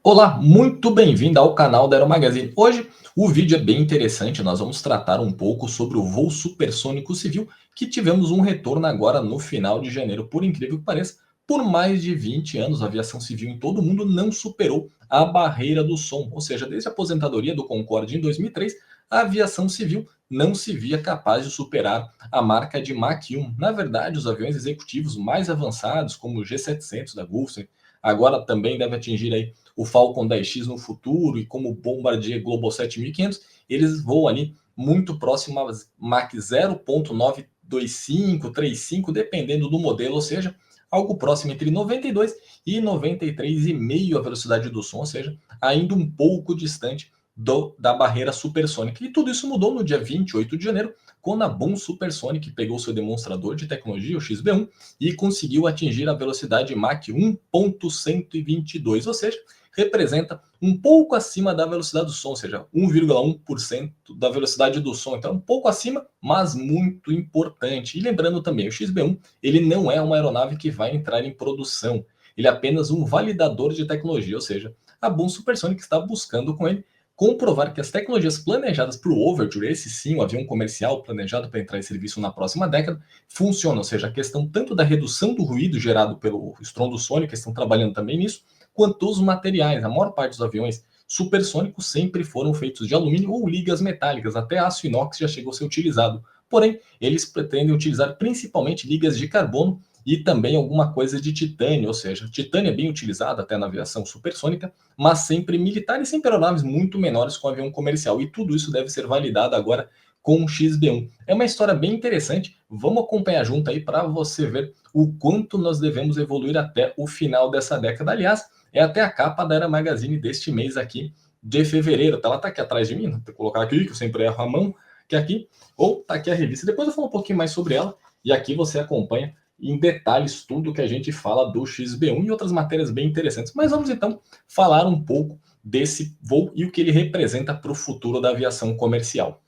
Olá, muito bem-vindo ao canal da Aero Magazine. Hoje o vídeo é bem interessante, nós vamos tratar um pouco sobre o voo supersônico civil, que tivemos um retorno agora no final de janeiro. Por incrível que pareça, por mais de 20 anos a aviação civil em todo o mundo não superou a barreira do som, ou seja, desde a aposentadoria do Concorde em 2003, a aviação civil não se via capaz de superar a marca de Mach 1. Na verdade, os aviões executivos mais avançados, como o G700 da Gulfstream, agora também deve atingir aí o Falcon 10X no futuro e como o Bombardier Global 7500, eles voam ali muito próximo a Mach 0.925, 35, dependendo do modelo, ou seja, algo próximo entre 92 e 93,5 a velocidade do som, ou seja, ainda um pouco distante da barreira supersônica. E tudo isso mudou no dia 28 de janeiro, quando a Boom Supersonic pegou seu demonstrador de tecnologia, o XB1, e conseguiu atingir a velocidade Mach 1.122, ou seja, representa um pouco acima da velocidade do som, ou seja, 1,1% da velocidade do som. Então, um pouco acima, mas muito importante. E lembrando também, o XB1, ele não é uma aeronave que vai entrar em produção. Ele é apenas um validador de tecnologia, ou seja, a Boom Supersonic está buscando com ele comprovar que as tecnologias planejadas para o Overture, esse sim, o avião comercial planejado para entrar em serviço na próxima década, funcionam. Ou seja, a questão tanto da redução do ruído gerado pelo estrondo sônico, que estão trabalhando também nisso, quanto os materiais. A maior parte dos aviões supersônicos sempre foram feitos de alumínio ou ligas metálicas, até aço inox já chegou a ser utilizado. Porém, eles pretendem utilizar principalmente ligas de carbono e também alguma coisa de titânio, ou seja, titânio é bem utilizado até na aviação supersônica, mas sempre militar e sempre aeronaves muito menores com avião comercial. E tudo isso deve ser validado agora com o XB1. É uma história bem interessante, vamos acompanhar junto aí para você ver o quanto nós devemos evoluir até o final dessa década. Aliás, é até a capa da Era Magazine deste mês aqui de fevereiro. Ela tá aqui atrás de mim, vou colocar aqui, que eu sempre erro a mão, que é aqui, ou tá aqui a revista. Depois eu falo um pouquinho mais sobre ela, e aqui você acompanha em detalhes tudo que a gente fala do XB1 e outras matérias bem interessantes. Mas vamos então falar um pouco desse voo e o que ele representa para o futuro da aviação comercial.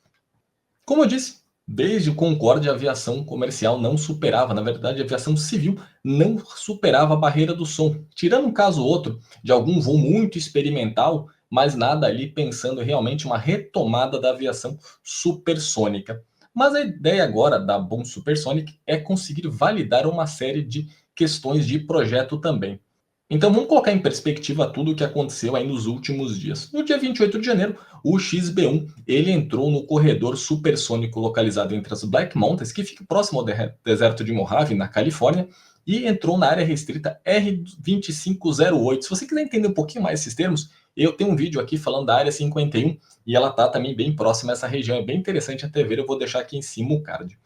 Como eu disse, desde o Concorde a aviação comercial não superava, na verdade a aviação civil não superava a barreira do som, tirando um caso ou outro de algum voo muito experimental, mas nada ali pensando realmente uma retomada da aviação supersônica. Mas a ideia agora da Boom Supersonic é conseguir validar uma série de questões de projeto também. Então vamos colocar em perspectiva tudo o que aconteceu aí nos últimos dias. No dia 28 de janeiro, o XB1 ele entrou no corredor supersônico localizado entre as Black Mountains, que fica próximo ao deserto de Mojave, na Califórnia, e entrou na área restrita R2508. Se você quiser entender um pouquinho mais esses termos, eu tenho um vídeo aqui falando da área 51 e ela está também bem próxima a essa região. É bem interessante até ver, eu vou deixar aqui em cima o card.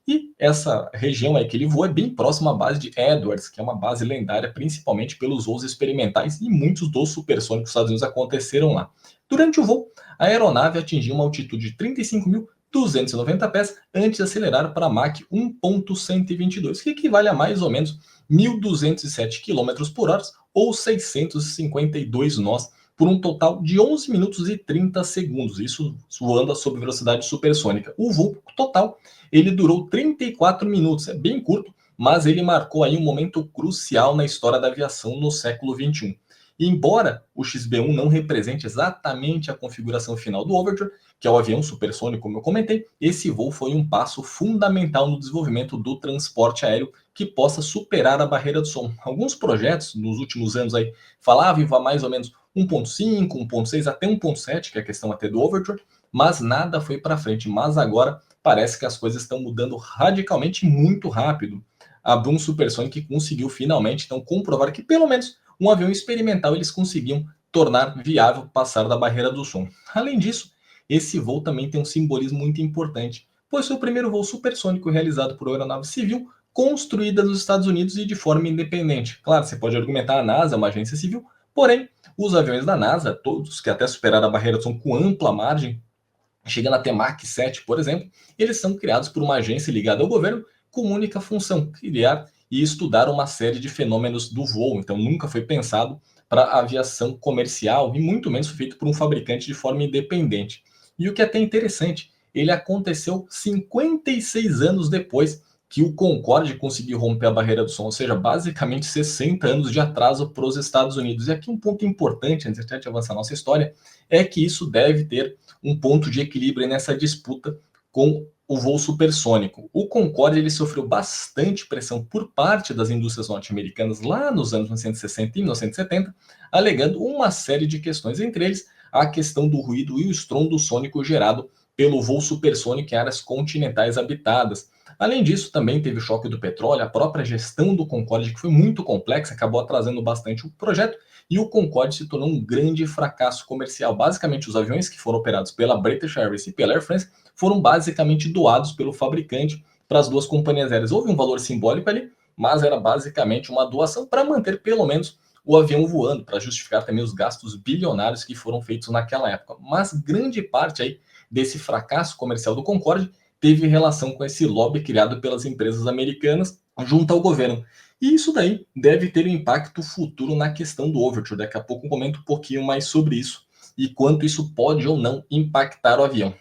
E essa região aí que ele voa é bem próxima à base de Edwards, que é uma base lendária principalmente pelos voos experimentais, e muitos dos supersônicos dos Estados Unidos aconteceram lá. Durante o voo, a aeronave atingiu uma altitude de 35.290 pés antes de acelerar para Mach 1.122, que equivale a mais ou menos 1.207 km por hora ou 652 nós, por um total de 11 minutos e 30 segundos, isso voando sob velocidade supersônica. O voo total ele durou 34 minutos, é bem curto, mas ele marcou aí um momento crucial na história da aviação no século 21. E embora o XB1 não represente exatamente a configuração final do Overture, que é o avião supersônico, como eu comentei, esse voo foi um passo fundamental no desenvolvimento do transporte aéreo que possa superar a barreira do som. Alguns projetos nos últimos anos aí falavam em voar mais ou menos 1.5, 1.6 até 1.7, que é a questão até do Overture, mas nada foi para frente. Mas agora parece que as coisas estão mudando radicalmente muito rápido. A Boom Supersonic conseguiu finalmente então comprovar que pelo menos um avião experimental eles conseguiam tornar viável passar da barreira do som. Além disso, esse voo também tem um simbolismo muito importante, pois foi o primeiro voo supersônico realizado por aeronave civil construída nos Estados Unidos e de forma independente. Claro, você pode argumentar a NASA é uma agência civil, porém, os aviões da NASA, todos que até superaram a barreira do som com ampla margem, chegando até Mach 7, por exemplo, eles são criados por uma agência ligada ao governo com única função, criar e estudar uma série de fenômenos do voo. Então nunca foi pensado para a aviação comercial e muito menos foi feito por um fabricante de forma independente. E o que é até interessante, ele aconteceu 56 anos depois que o Concorde conseguiu romper a barreira do som, ou seja, basicamente 60 anos de atraso para os Estados Unidos. E aqui um ponto importante, antes de avançar a nossa história, é que isso deve ter um ponto de equilíbrio nessa disputa com o voo supersônico. O Concorde ele sofreu bastante pressão por parte das indústrias norte-americanas lá nos anos 1960 e 1970, alegando uma série de questões, entre eles a questão do ruído e o estrondo sônico gerado pelo voo supersônico em áreas continentais habitadas. Além disso, também teve o choque do petróleo, a própria gestão do Concorde, que foi muito complexa, acabou atrasando bastante o projeto, e o Concorde se tornou um grande fracasso comercial. Basicamente, os aviões que foram operados pela British Airways e pela Air France foram basicamente doados pelo fabricante para as duas companhias aéreas. Houve um valor simbólico ali, mas era basicamente uma doação para manter pelo menos o avião voando, para justificar também os gastos bilionários que foram feitos naquela época. Mas grande parte aí desse fracasso comercial do Concorde teve relação com esse lobby criado pelas empresas americanas junto ao governo. E isso daí deve ter um impacto futuro na questão do Overture. Daqui a pouco eu comento um pouquinho mais sobre isso e quanto isso pode ou não impactar o avião.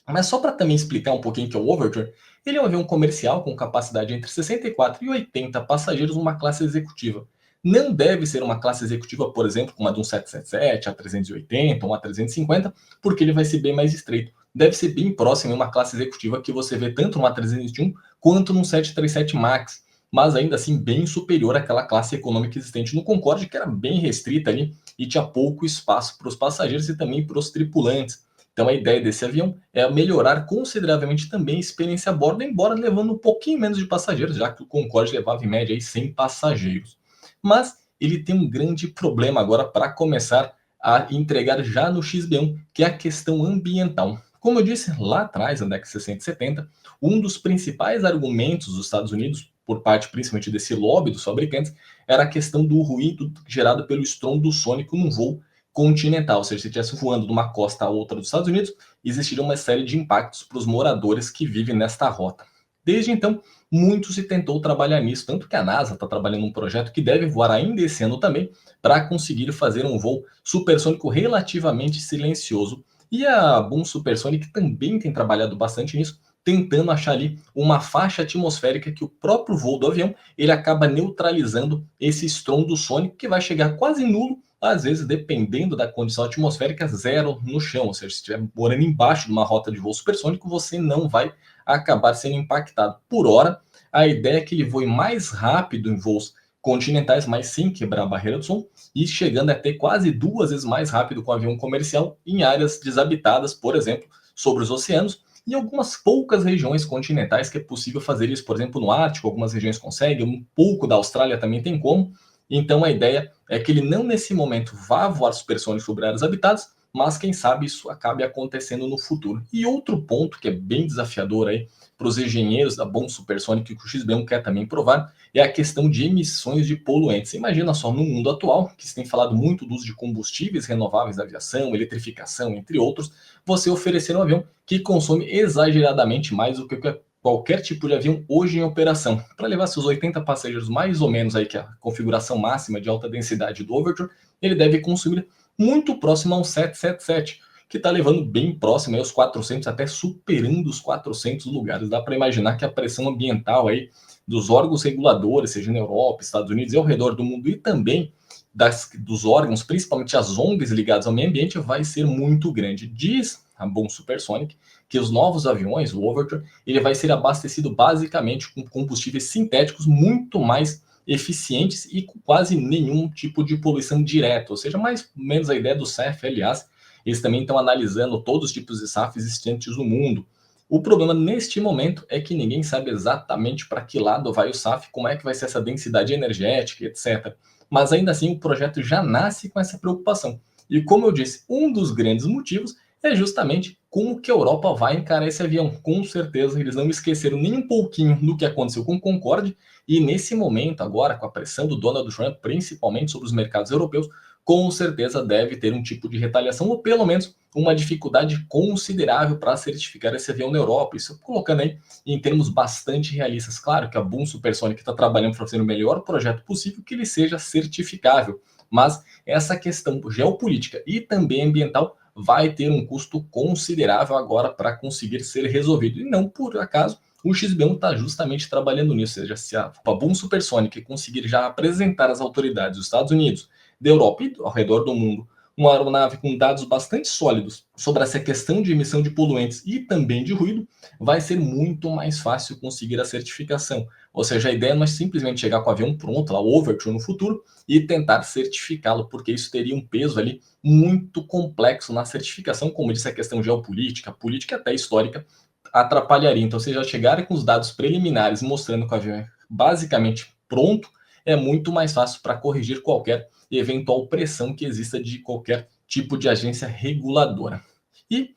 Mas só para também explicar um pouquinho que é o Overture, ele é um avião comercial com capacidade entre 64 e 80 passageiros numa classe executiva. Não deve ser uma classe executiva, por exemplo, como a de um 777, A380 ou A350, porque ele vai ser bem mais estreito. Deve ser bem próximo a uma classe executiva que você vê tanto no A321 quanto no 737 MAX, mas ainda assim bem superior àquela classe econômica existente no Concorde, que era bem restrita ali e tinha pouco espaço para os passageiros e também para os tripulantes. Então a ideia desse avião é melhorar consideravelmente também a experiência a bordo, embora levando um pouquinho menos de passageiros, já que o Concorde levava em média aí 100 passageiros. Mas ele tem um grande problema agora para começar a entregar já no XB1, que é a questão ambiental. Como eu disse lá atrás, na década de 60 e 70, um dos principais argumentos dos Estados Unidos, por parte principalmente desse lobby dos fabricantes, era a questão do ruído gerado pelo estrondo sônico num voo continental, ou seja, se estivesse voando de uma costa a outra dos Estados Unidos, existiria uma série de impactos para os moradores que vivem nesta rota. Desde então, muito se tentou trabalhar nisso, tanto que a NASA está trabalhando num projeto que deve voar ainda esse ano também, para conseguir fazer um voo supersônico relativamente silencioso. E a Boom Supersonic também tem trabalhado bastante nisso, tentando achar ali uma faixa atmosférica que o próprio voo do avião ele acaba neutralizando esse estrondo sônico que vai chegar quase nulo, às vezes dependendo da condição atmosférica, zero no chão, ou seja, se estiver morando embaixo de uma rota de voo supersônico, você não vai acabar sendo impactado. Por hora, a ideia é que ele voe mais rápido em voos continentais, mas sem quebrar a barreira do som, e chegando até quase 2 vezes mais rápido com o avião comercial em áreas desabitadas, por exemplo, sobre os oceanos, e algumas poucas regiões continentais que é possível fazer isso, por exemplo, no Ártico, algumas regiões conseguem, um pouco da Austrália também tem como. Então a ideia é que ele não nesse momento vá voar supersônico sobre áreas habitadas, mas quem sabe isso acabe acontecendo no futuro. E outro ponto que é bem desafiador aí para os engenheiros da Boom Supersonic, que o XB1 quer também provar, é a questão de emissões de poluentes. Imagina só, no mundo atual, que se tem falado muito do uso de combustíveis renováveis da aviação, eletrificação, entre outros, você oferecer um avião que consome exageradamente mais do que qualquer tipo de avião hoje em operação. Para levar seus 80 passageiros, mais ou menos aí que é a configuração máxima de alta densidade do Overture, ele deve consumir muito próximo a um 777, que está levando bem próximo aí aos 400, até superando os 400 lugares. Dá para imaginar que a pressão ambiental aí dos órgãos reguladores, seja na Europa, Estados Unidos e ao redor do mundo, e também dos órgãos, principalmente as ONGs ligadas ao meio ambiente, vai ser muito grande. Diz a Boom Supersonic que os novos aviões, o Overture, ele vai ser abastecido basicamente com combustíveis sintéticos muito mais eficientes e com quase nenhum tipo de poluição direta, ou seja, mais ou menos a ideia do SAF, aliás, eles também estão analisando todos os tipos de SAF existentes no mundo. O problema neste momento é que ninguém sabe exatamente para que lado vai o SAF, como é que vai ser essa densidade energética, etc. Mas ainda assim o projeto já nasce com essa preocupação. E como eu disse, um dos grandes motivos é justamente como que a Europa vai encarar esse avião. Com certeza eles não esqueceram nem um pouquinho do que aconteceu com o Concorde, e nesse momento agora, com a pressão do Donald Trump, principalmente sobre os mercados europeus, com certeza deve ter um tipo de retaliação, ou pelo menos uma dificuldade considerável para certificar esse avião na Europa. Isso colocando aí em termos bastante realistas. Claro que a Boom Supersonic está trabalhando para fazer o melhor projeto possível que ele seja certificável, mas essa questão geopolítica e também ambiental vai ter um custo considerável agora para conseguir ser resolvido. E não por acaso o XB1 está justamente trabalhando nisso, ou seja, se a Boom Supersonic conseguir já apresentar às autoridades dos Estados Unidos, da Europa e ao redor do mundo uma aeronave com dados bastante sólidos sobre essa questão de emissão de poluentes e também de ruído, vai ser muito mais fácil conseguir a certificação. Ou seja, a ideia não é simplesmente chegar com o avião pronto, lá, o Overture no futuro, e tentar certificá-lo, porque isso teria um peso ali muito complexo na certificação, como disse, a questão geopolítica, política até histórica, atrapalharia. Então, se já chegarem com os dados preliminares mostrando que o avião é basicamente pronto, é muito mais fácil para corrigir qualquer eventual pressão que exista de qualquer tipo de agência reguladora. E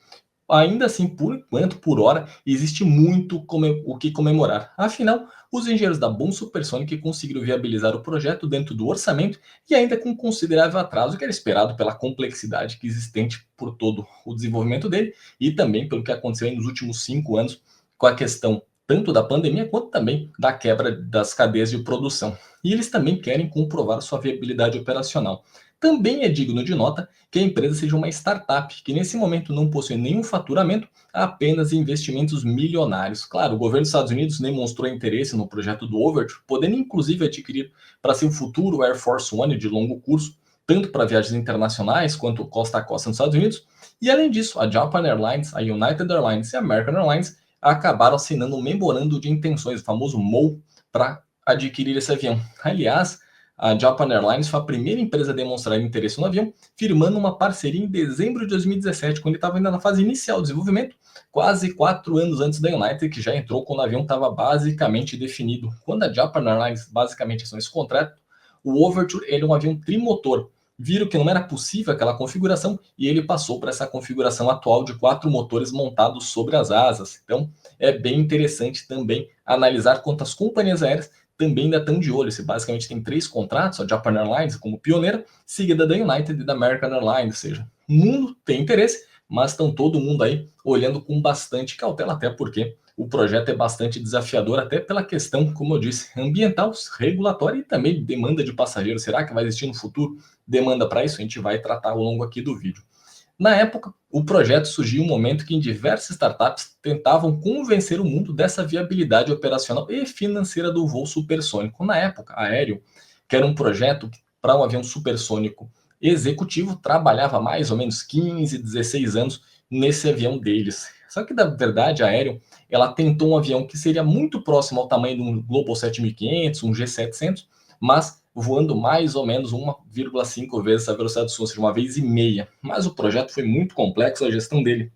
ainda assim, por enquanto, por hora, existe muito o que comemorar. Afinal, os engenheiros da Boom Supersonic conseguiram viabilizar o projeto dentro do orçamento e ainda com considerável atraso que era esperado pela complexidade que existente por todo o desenvolvimento dele e também pelo que aconteceu nos últimos 5 anos com a questão tanto da pandemia quanto também da quebra das cadeias de produção. E eles também querem comprovar sua viabilidade operacional. Também é digno de nota que a empresa seja uma startup, que nesse momento não possui nenhum faturamento, apenas investimentos milionários. Claro, o governo dos Estados Unidos demonstrou interesse no projeto do Overture, podendo inclusive adquirir para seu futuro Air Force One de longo curso, tanto para viagens internacionais quanto costa a costa nos Estados Unidos. E além disso, a Japan Airlines, a United Airlines e a American Airlines acabaram assinando um memorando de intenções, o famoso MOU, para adquirir esse avião. Aliás, a Japan Airlines foi a primeira empresa a demonstrar interesse no avião, firmando uma parceria em dezembro de 2017, quando ele estava ainda na fase inicial do desenvolvimento, quase 4 anos antes da United, que já entrou quando o avião estava basicamente definido. Quando a Japan Airlines basicamente assinou esse contrato, o Overture ele é um avião trimotor. Viram que não era possível aquela configuração e ele passou para essa configuração atual de 4 motores montados sobre as asas. Então, é bem interessante também analisar quantas companhias aéreas também ainda estão de olho. Você basicamente tem 3 contratos, a Japan Airlines como pioneira, seguida da United e da American Airlines, ou seja, o mundo tem interesse, mas estão todo mundo aí olhando com bastante cautela, até porque o projeto é bastante desafiador, até pela questão, como eu disse, ambiental, regulatória e também demanda de passageiros. Será que vai existir no futuro demanda para isso? A gente vai tratar ao longo aqui do vídeo. Na época, o projeto surgiu em um momento que diversas startups tentavam convencer o mundo dessa viabilidade operacional e financeira do voo supersônico. Na época, a Aéreo, que era um projeto para um avião supersônico executivo, trabalhava mais ou menos 15, 16 anos nesse avião deles. Só que, na verdade, a Aéreo, ela tentou um avião que seria muito próximo ao tamanho de um Global 7500, um G700, mas voando mais ou menos 1,5 vezes a velocidade do som, ou seja, 1,5 vezes. Mas o projeto foi muito complexo, a gestão dele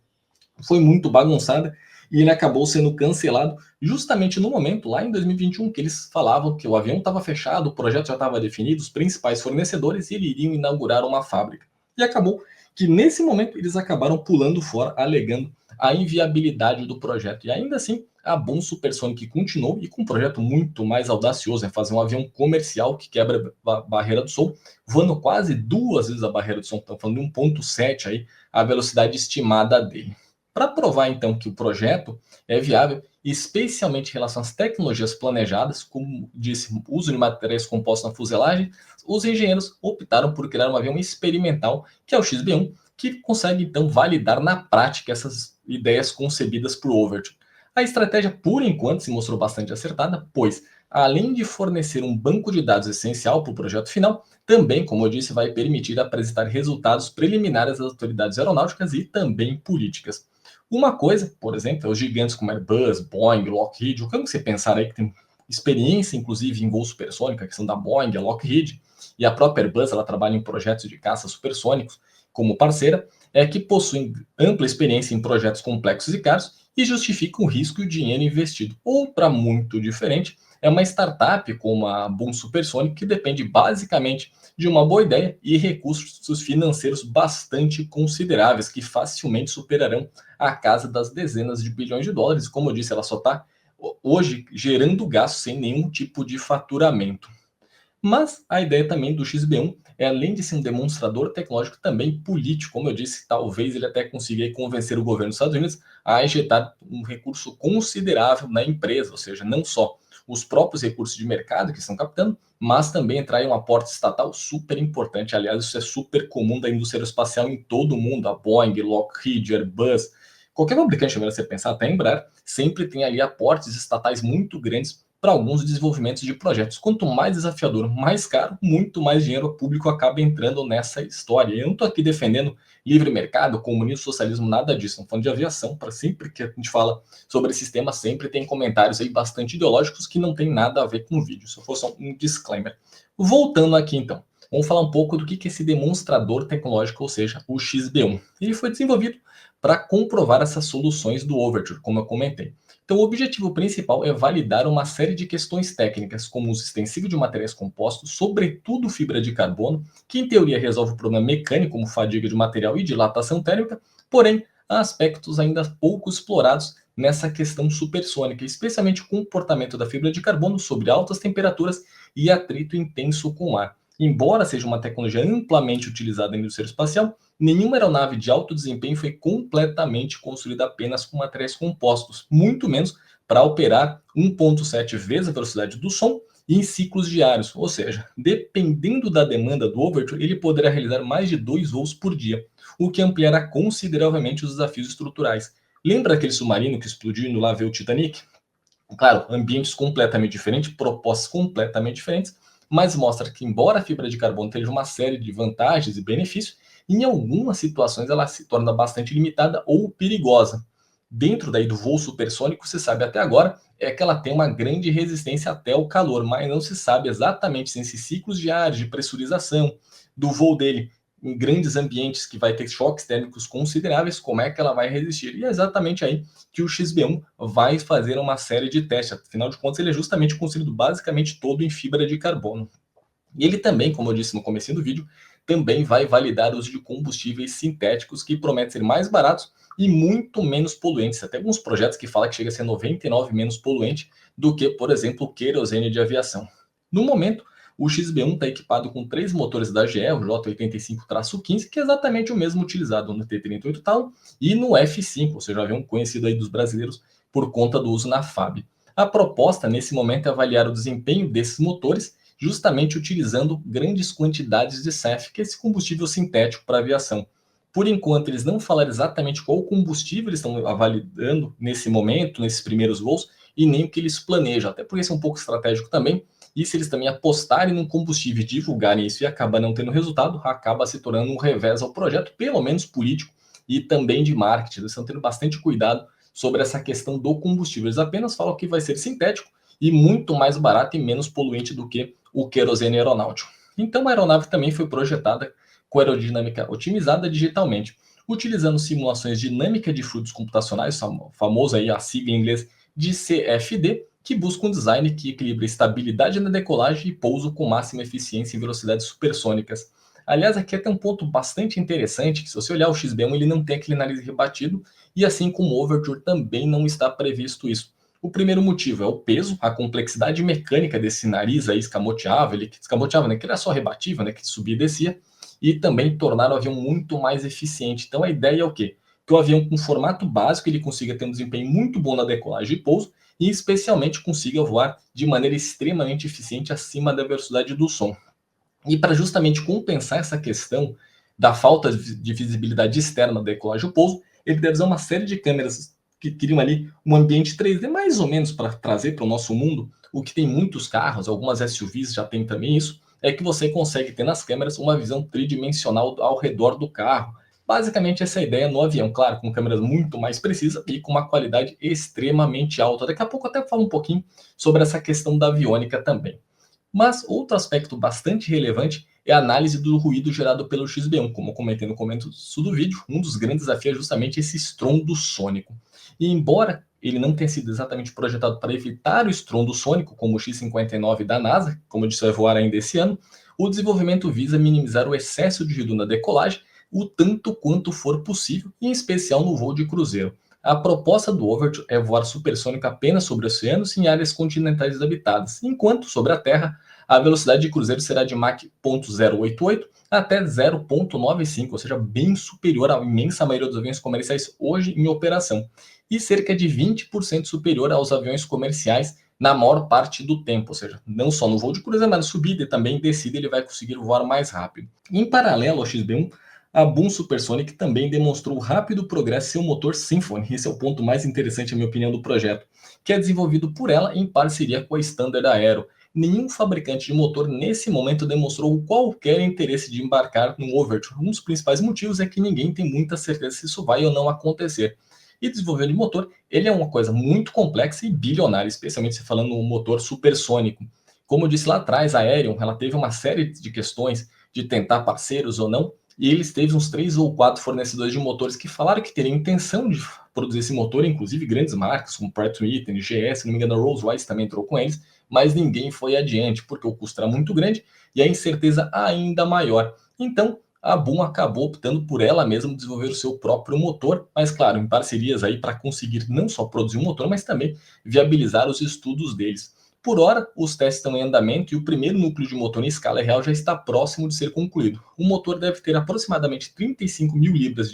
foi muito bagunçada e ele acabou sendo cancelado justamente no momento, lá em 2021, que eles falavam que o avião estava fechado, o projeto já estava definido, os principais fornecedores e eles iriam inaugurar uma fábrica. E acabou que nesse momento eles acabaram pulando fora, alegando a inviabilidade do projeto. E ainda assim, a Boom Supersonic continuou e com um projeto muito mais audacioso, é fazer um avião comercial que quebra a barreira do som, voando quase 2 vezes a barreira do som, estamos falando de 1,7 aí, a velocidade estimada dele. Para provar então que o projeto é viável, especialmente em relação às tecnologias planejadas, como disse, uso de materiais compostos na fuselagem, os engenheiros optaram por criar um avião experimental, que é o XB1, que consegue então validar na prática essas ideias concebidas por Overture. A estratégia, por enquanto, se mostrou bastante acertada, pois, além de fornecer um banco de dados essencial para o projeto final, também, como eu disse, vai permitir apresentar resultados preliminares às autoridades aeronáuticas e também políticas. Uma coisa, por exemplo, é os gigantes como Airbus, Boeing, Lockheed, como você pensar aí que tem experiência, inclusive, em voo supersônico, a questão da Boeing, a Lockheed, e a própria Airbus, ela trabalha em projetos de caça supersônicos como parceira, é que possuem ampla experiência em projetos complexos e caros e justificam o risco e o dinheiro investido. Outra muito diferente é uma startup como a Boom Supersonic, que depende basicamente de uma boa ideia e recursos financeiros bastante consideráveis, que facilmente superarão a casa das dezenas de bilhões de dólares. Como eu disse, ela só está hoje gerando gasto sem nenhum tipo de faturamento. Mas a ideia também do XB1 é, além de ser um demonstrador tecnológico, também político. Como eu disse, talvez ele até consiga aí convencer o governo dos Estados Unidos a injetar um recurso considerável na empresa, ou seja, não só os próprios recursos de mercado que estão captando, mas também entrar em um aporte estatal super importante. Aliás, isso é super comum da indústria aeroespacial em todo o mundo. A Boeing, Lockheed, Airbus, qualquer fabricante, melhor você pensar, até a Embraer, sempre tem ali aportes estatais muito grandes para alguns desenvolvimentos de projetos. Quanto mais desafiador, mais caro, muito mais dinheiro público acaba entrando nessa história. Eu não estou aqui defendendo livre mercado, comunismo, socialismo, nada disso. Estamos falando de aviação, para sempre que a gente fala sobre esse tema, sempre tem comentários aí bastante ideológicos que não tem nada a ver com o vídeo. Se for só um disclaimer. Voltando aqui então, vamos falar um pouco do que é esse demonstrador tecnológico, ou seja, o XB1. Ele foi desenvolvido para comprovar essas soluções do Overture, como eu comentei. Então, o objetivo principal é validar uma série de questões técnicas, como o uso extensivo de materiais compostos, sobretudo fibra de carbono, que em teoria resolve o problema mecânico, como fadiga de material e dilatação térmica, porém, há aspectos ainda pouco explorados nessa questão supersônica, especialmente o comportamento da fibra de carbono sobre altas temperaturas e atrito intenso com o ar. Embora seja uma tecnologia amplamente utilizada na indústria espacial, nenhuma aeronave de alto desempenho foi completamente construída apenas com materiais compostos, muito menos para operar 1,7 vezes a velocidade do som e em ciclos diários, ou seja, dependendo da demanda do Overture, ele poderá realizar mais de 2 voos por dia, o que ampliará consideravelmente os desafios estruturais. Lembra aquele submarino que explodiu indo lá ver o Titanic? Claro, ambientes completamente diferentes, propostas completamente diferentes, mas mostra que, embora a fibra de carbono tenha uma série de vantagens e benefícios, em algumas situações ela se torna bastante limitada ou perigosa. Dentro daí do voo supersônico, se sabe até agora é que ela tem uma grande resistência até o calor, mas não se sabe exatamente se esses ciclos diários de pressurização do voo dele em grandes ambientes que vai ter choques térmicos consideráveis, como é que ela vai resistir. E é exatamente aí que o XB1 vai fazer uma série de testes. Afinal de contas, ele é justamente construído basicamente todo em fibra de carbono. E ele também, como eu disse no começo do vídeo, também vai validar o uso de combustíveis sintéticos que prometem ser mais baratos e muito menos poluentes. Até alguns projetos que falam que chega a ser 99 menos poluente do que, por exemplo, o querosene de aviação. No momento, o XB1 está equipado com 3 motores da GE, o J85-15, que é exatamente o mesmo utilizado no T-38 Talon e no F5, ou seja, um avião conhecido aí dos brasileiros por conta do uso na FAB. A proposta, nesse momento, é avaliar o desempenho desses motores justamente utilizando grandes quantidades de SAF, que é esse combustível sintético para aviação. Por enquanto, eles não falaram exatamente qual combustível eles estão avaliando nesse momento, nesses primeiros voos, e nem o que eles planejam, até porque isso é um pouco estratégico também, e se eles também apostarem num combustível e divulgarem isso e acaba não tendo resultado, acaba se tornando um revés ao projeto, pelo menos político e também de marketing. Eles estão tendo bastante cuidado sobre essa questão do combustível. Eles apenas falam que vai ser sintético e muito mais barato e menos poluente do que o querosene aeronáutico. Então a aeronave também foi projetada com aerodinâmica otimizada digitalmente, utilizando simulações dinâmicas de fluidos computacionais, famoso aí a sigla em inglês de CFD, que busca um design que equilibra estabilidade na decolagem e pouso com máxima eficiência em velocidades supersônicas. Aliás, aqui tem um ponto bastante interessante, que se você olhar o XB1, ele não tem aquele nariz rebatido, e assim como o Overture também não está previsto isso. O primeiro motivo é o peso, a complexidade mecânica desse nariz aí escamoteável, né, que era só rebatível, né, que subia e descia, e também tornar o avião muito mais eficiente. Então a ideia é o quê? Que o avião com formato básico ele consiga ter um desempenho muito bom na decolagem e pouso, e especialmente consiga voar de maneira extremamente eficiente acima da velocidade do som. E para justamente compensar essa questão da falta de visibilidade externa da decolagem e pouso, ele deve usar uma série de câmeras que criam ali um ambiente 3D mais ou menos para trazer para o nosso mundo o que tem muitos carros, algumas SUVs já tem também isso, é que você consegue ter nas câmeras uma visão tridimensional ao redor do carro. Basicamente essa é a ideia no avião, claro, com câmeras muito mais precisas e com uma qualidade extremamente alta. Daqui a pouco eu até falo um pouquinho sobre essa questão da aviônica também. Mas outro aspecto bastante relevante é a análise do ruído gerado pelo XB1. Como eu comentei no começo do vídeo, um dos grandes desafios é justamente esse estrondo sônico. E embora ele não tenha sido exatamente projetado para evitar o estrondo sônico, como o X-59 da NASA, como eu disse, vai voar ainda esse ano, o desenvolvimento visa minimizar o excesso de ruído na decolagem o tanto quanto for possível, em especial no voo de cruzeiro. A proposta do Overture é voar supersônico apenas sobre oceanos e em áreas continentais desabitadas, enquanto sobre a Terra a velocidade de cruzeiro será de Mach 0,088 até 0,95, ou seja, bem superior à imensa maioria dos aviões comerciais hoje em operação, e cerca de 20% superior aos aviões comerciais na maior parte do tempo, ou seja, não só no voo de cruzeiro, mas na subida e também descida ele vai conseguir voar mais rápido. Em paralelo ao XB1, A Boom Supersonic também demonstrou rápido progresso em seu motor Symphony. Esse é o ponto mais interessante, na minha opinião, do projeto, que é desenvolvido por ela em parceria com a Standard Aero. Nenhum fabricante de motor nesse momento demonstrou qualquer interesse de embarcar no Overture. Um dos principais motivos é que ninguém tem muita certeza se isso vai ou não acontecer. E desenvolver de motor, ele é uma coisa muito complexa e bilionária, especialmente se falando no motor supersônico. Como eu disse lá atrás, a Aerion, ela teve uma série de questões de tentar parceiros ou não, e eles teve uns 3 ou 4 fornecedores de motores que falaram que teriam intenção de produzir esse motor, inclusive grandes marcas como Pratt & Whitney, GE, se não me engano a Rolls-Royce também entrou com eles, mas ninguém foi adiante, porque o custo era muito grande e a incerteza ainda maior. Então, a Boom acabou optando por ela mesma desenvolver o seu próprio motor, mas claro, em parcerias aí para conseguir não só produzir um motor, mas também viabilizar os estudos deles. Por hora, os testes estão em andamento e o primeiro núcleo de motor em escala real já está próximo de ser concluído. O motor deve ter aproximadamente 35 mil libras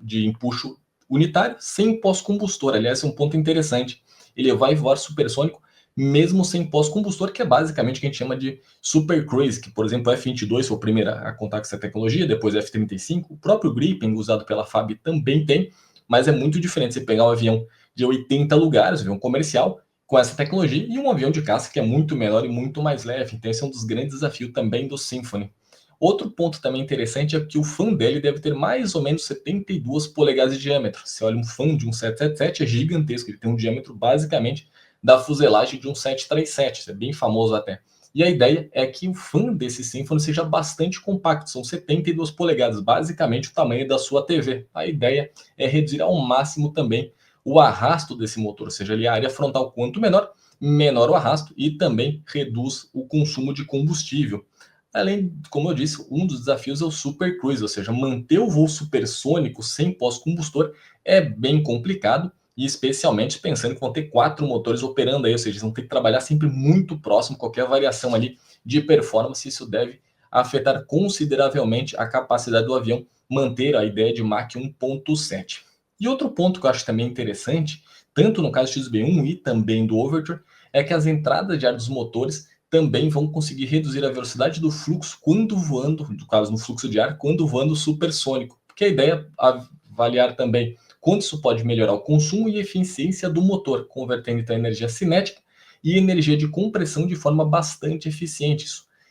de empuxo unitário, sem pós-combustor. Aliás, é um ponto interessante. Ele vai voar supersônico mesmo sem pós-combustor, que é basicamente o que a gente chama de Super Cruise, que, por exemplo, o F-22 foi o primeiro a contar com essa tecnologia, depois o F-35, o próprio Gripen, usado pela FAB, também tem, mas é muito diferente você pegar um avião de 80 lugares, um avião comercial, com essa tecnologia, e um avião de caça que é muito menor e muito mais leve. Então esse é um dos grandes desafios também do Symphony. Outro ponto também interessante é que o fã dele deve ter mais ou menos 72 polegadas de diâmetro. Se olha um fã de um 777 é gigantesco, ele tem um diâmetro basicamente da fuselagem de um 737, isso é bem famoso até. E a ideia é que o fã desse Symphony seja bastante compacto, são 72 polegadas, basicamente o tamanho da sua TV. A ideia é reduzir ao máximo também o arrasto desse motor, ou seja, ali a área frontal quanto menor, menor o arrasto e também reduz o consumo de combustível. Além, como eu disse, um dos desafios é o Super Cruise, ou seja, manter o voo supersônico sem pós-combustor é bem complicado, e especialmente pensando que vão ter 4 motores operando aí, ou seja, eles vão ter que trabalhar sempre muito próximo, qualquer variação ali de performance, isso deve afetar consideravelmente a capacidade do avião manter a ideia de Mach 1.7. E outro ponto que eu acho também interessante, tanto no caso do XB1 e também do Overture, é que as entradas de ar dos motores também vão conseguir reduzir a velocidade do fluxo quando voando, no caso no fluxo de ar, quando voando supersônico. Porque a ideia é avaliar também quanto isso pode melhorar o consumo e eficiência do motor, convertendo então energia cinética e energia de compressão de forma bastante eficiente.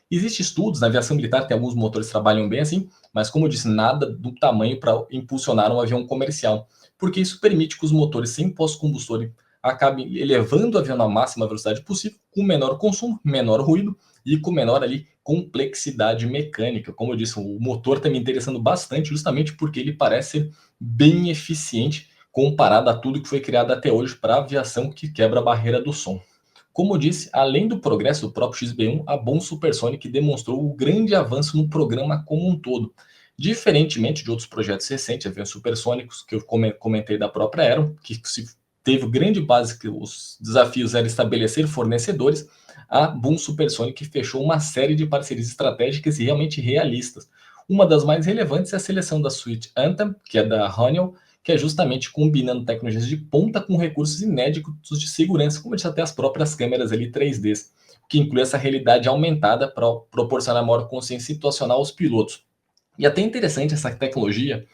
Existem estudos, na aviação militar tem alguns motores que trabalham bem assim, mas como eu disse, nada do tamanho para impulsionar um avião comercial, porque isso permite que os motores sem pós-combustor acabem elevando o avião na máxima velocidade possível, com menor consumo, menor ruído e com menor ali complexidade mecânica. Como eu disse, o motor está me interessando bastante, justamente porque ele parece ser bem eficiente comparado a tudo que foi criado até hoje para aviação que quebra a barreira do som. Como eu disse, além do progresso do próprio XB1, a Boom Supersonic demonstrou o grande avanço no programa como um todo. Diferentemente de outros projetos recentes, aviões supersônicos, que eu comentei da própria Aero, que se teve grande base que os desafios eram estabelecer fornecedores, a Boom Supersonic fechou uma série de parcerias estratégicas e realmente realistas. Uma das mais relevantes é a seleção da suíte Anthem, que é da Honeywell, que é justamente combinando tecnologias de ponta com recursos inéditos de segurança, como até as próprias câmeras ali 3D, que inclui essa realidade aumentada para proporcionar maior consciência situacional aos pilotos. E até interessante essa tecnologia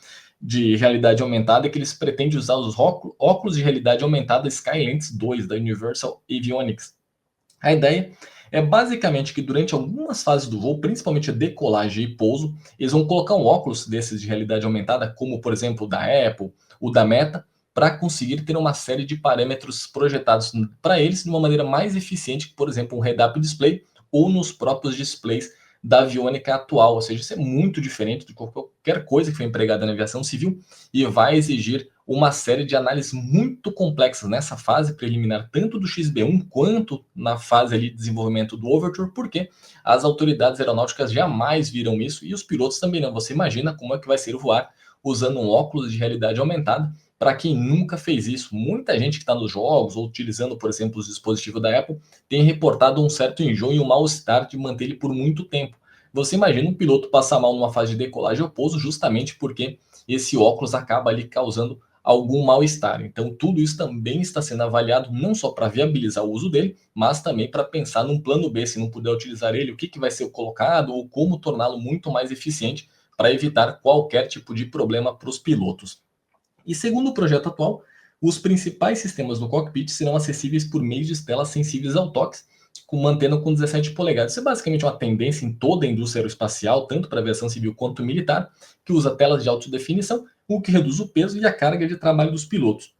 de realidade aumentada é que eles pretendem usar os óculos de realidade aumentada Skylens 2 da Universal Avionics. A ideia é basicamente que durante algumas fases do voo, principalmente a decolagem e pouso, eles vão colocar um óculos desses de realidade aumentada, como por exemplo o da Apple, o da Meta, para conseguir ter uma série de parâmetros projetados para eles de uma maneira mais eficiente que, por exemplo, um head-up display ou nos próprios displays da aviônica atual. Ou seja, isso é muito diferente de qualquer coisa que foi empregada na aviação civil e vai exigir uma série de análises muito complexas nessa fase preliminar, tanto do XB1 quanto na fase ali de desenvolvimento do Overture, porque as autoridades aeronáuticas jamais viram isso e os pilotos também não. Você imagina como é que vai ser voar usando um óculos de realidade aumentada. Para quem nunca fez isso, muita gente que está nos jogos ou utilizando, por exemplo, os dispositivos da Apple, tem reportado um certo enjoo e um mal-estar de manter ele por muito tempo. Você imagina um piloto passar mal numa fase de decolagem ou pouso justamente porque esse óculos acaba ali causando algum mal-estar. Então, tudo isso também está sendo avaliado não só para viabilizar o uso dele, mas também para pensar num plano B, se não puder utilizar ele, o que vai ser colocado ou como torná-lo muito mais eficiente para evitar qualquer tipo de problema para os pilotos. E segundo o projeto atual, os principais sistemas do cockpit serão acessíveis por meio de telas sensíveis ao toque, mantendo com 17 polegadas. Isso é basicamente uma tendência em toda a indústria aeroespacial, tanto para a aviação civil quanto militar, que usa telas de alta definição, o que reduz o peso e a carga de trabalho dos pilotos.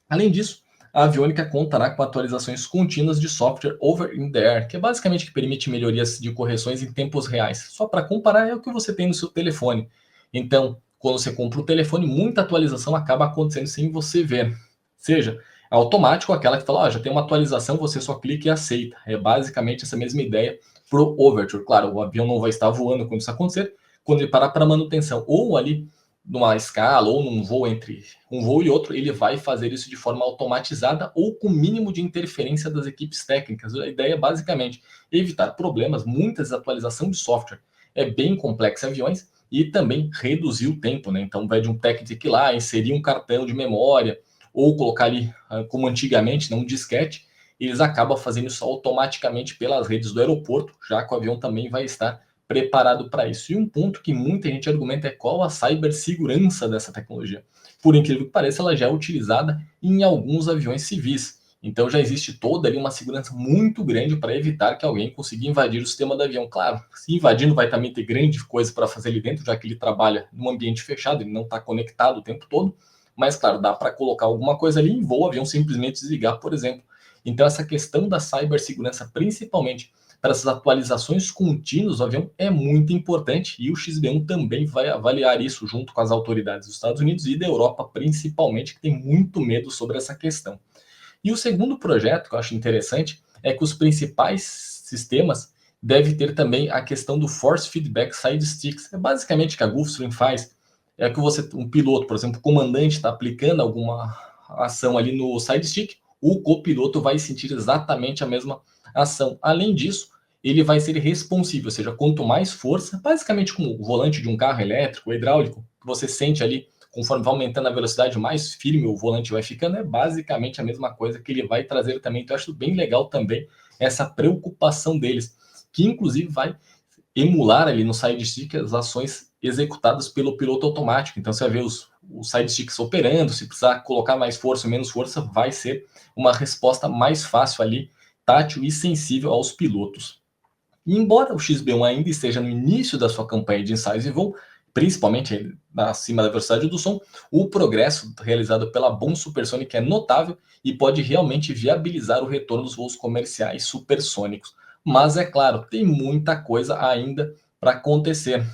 Além disso, a aviônica contará com atualizações contínuas de software over in the air, que é basicamente que permite melhorias de correções em tempos reais. Só para comparar, é o que você tem no seu telefone. Então, quando você compra o telefone, muita atualização acaba acontecendo sem você ver. Seja automático, aquela que fala, já tem uma atualização, você só clica e aceita. É basicamente essa mesma ideia para o Overture. Claro, o avião não vai estar voando quando isso acontecer, quando ele parar para manutenção, ou ali numa escala ou num voo entre um voo e outro, ele vai fazer isso de forma automatizada ou com mínimo de interferência das equipes técnicas. A ideia é basicamente evitar problemas, muitas atualizações de software. É bem complexo em aviões e também reduzir o tempo, né? Então, vai de um técnico ir lá, inserir um cartão de memória ou colocar ali, como antigamente, um disquete, eles acabam fazendo isso automaticamente pelas redes do aeroporto, já que o avião também vai estar preparado para isso. E um ponto que muita gente argumenta é qual a cibersegurança dessa tecnologia. Por incrível que pareça, ela já é utilizada em alguns aviões civis. Então já existe toda ali uma segurança muito grande para evitar que alguém consiga invadir o sistema do avião. Claro, se invadir não vai também ter grande coisa para fazer ali dentro, já que ele trabalha num ambiente fechado, ele não está conectado o tempo todo. Mas claro, dá para colocar alguma coisa ali e voa o avião simplesmente desligar, por exemplo. Então essa questão da cibersegurança, principalmente para essas atualizações contínuas do avião, é muito importante e o XB1 também vai avaliar isso junto com as autoridades dos Estados Unidos e da Europa, principalmente, que tem muito medo sobre essa questão. E o segundo projeto que eu acho interessante é que os principais sistemas devem ter também a questão do Force Feedback Side Sticks. É basicamente o que a Gulfstream faz, é que você, um piloto, por exemplo, o comandante está aplicando alguma ação ali no side stick, o copiloto vai sentir exatamente a mesma ação. Além disso, ele vai ser responsível, ou seja, quanto mais força, basicamente como o volante de um carro elétrico, hidráulico, que você sente ali, conforme vai aumentando a velocidade, mais firme o volante vai ficando, é basicamente a mesma coisa que ele vai trazer também. Então, eu acho bem legal também essa preocupação deles, que inclusive vai emular ali no side stick as ações executadas pelo piloto automático. Então, você vai ver os side sticks operando, se precisar colocar mais força ou menos força, vai ser uma resposta mais fácil ali, tátil e sensível aos pilotos. E embora o XB1 ainda esteja no início da sua campanha de ensaios e voo, principalmente acima da velocidade do som, o progresso realizado pela Boom Supersonic é notável e pode realmente viabilizar o retorno dos voos comerciais supersônicos. Mas é claro, tem muita coisa ainda para acontecer.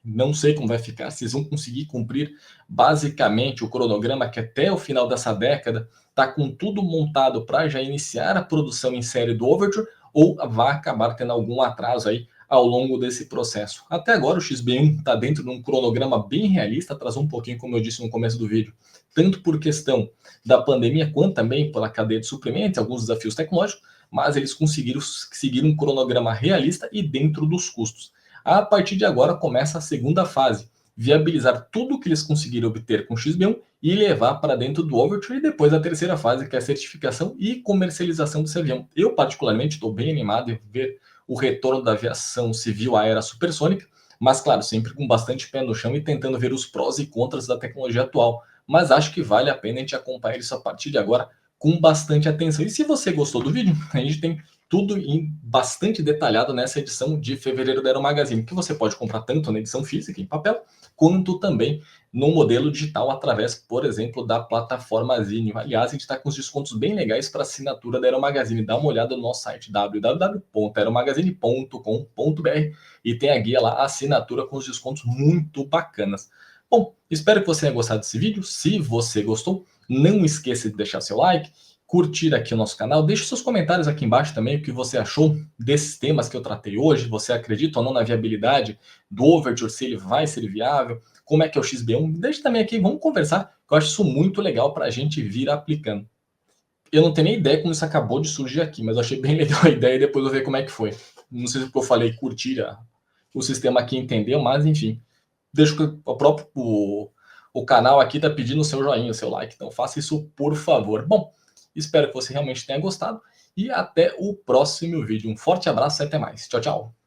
Não sei como vai ficar, se eles vão conseguir cumprir basicamente o cronograma que até o final dessa década está com tudo montado para já iniciar a produção em série do Overture, ou vai acabar tendo algum atraso aí ao longo desse processo. Até agora o XB1 está dentro de um cronograma bem realista, atrasou um pouquinho, como eu disse no começo do vídeo, tanto por questão da pandemia, quanto também pela cadeia de suprimentos, alguns desafios tecnológicos, mas eles conseguiram seguir um cronograma realista e dentro dos custos. A partir de agora começa a segunda fase, viabilizar tudo o que eles conseguiram obter com o XB1 e levar para dentro do Overture, e depois a terceira fase, que é a certificação e comercialização desse avião. Eu, particularmente, estou bem animado em ver o retorno da aviação civil à era supersônica, mas, claro, sempre com bastante pé no chão e tentando ver os prós e contras da tecnologia atual. Mas acho que vale a pena a gente acompanhar isso a partir de agora com bastante atenção. E se você gostou do vídeo, a gente tem tudo bastante detalhado nessa edição de fevereiro da Aero Magazine, que você pode comprar tanto na edição física, em papel, quanto também no modelo digital, através, por exemplo, da plataforma Zinio. Aliás, a gente está com os descontos bem legais para assinatura da Aero Magazine. Dá uma olhada no nosso site www.aeromagazine.com.br e tem a guia lá, a assinatura com os descontos muito bacanas. Bom, espero que você tenha gostado desse vídeo. Se você gostou, não esqueça de deixar seu like, curtir aqui o nosso canal, deixe seus comentários aqui embaixo também, o que você achou desses temas que eu tratei hoje, você acredita ou não na viabilidade do Overture, se ele vai ser viável, como é que é o XB1, deixe também aqui, vamos conversar, que eu acho isso muito legal para a gente vir aplicando. Eu não tenho nem ideia como isso acabou de surgir aqui, mas eu achei bem legal a ideia e depois eu ver como é que foi. Não sei se porque eu falei curtir o sistema aqui entendeu, mas enfim, deixa o próprio o canal aqui está pedindo o seu joinha, o seu like, então faça isso por favor. Bom, espero que você realmente tenha gostado e até o próximo vídeo. Um forte abraço e até mais. Tchau, tchau.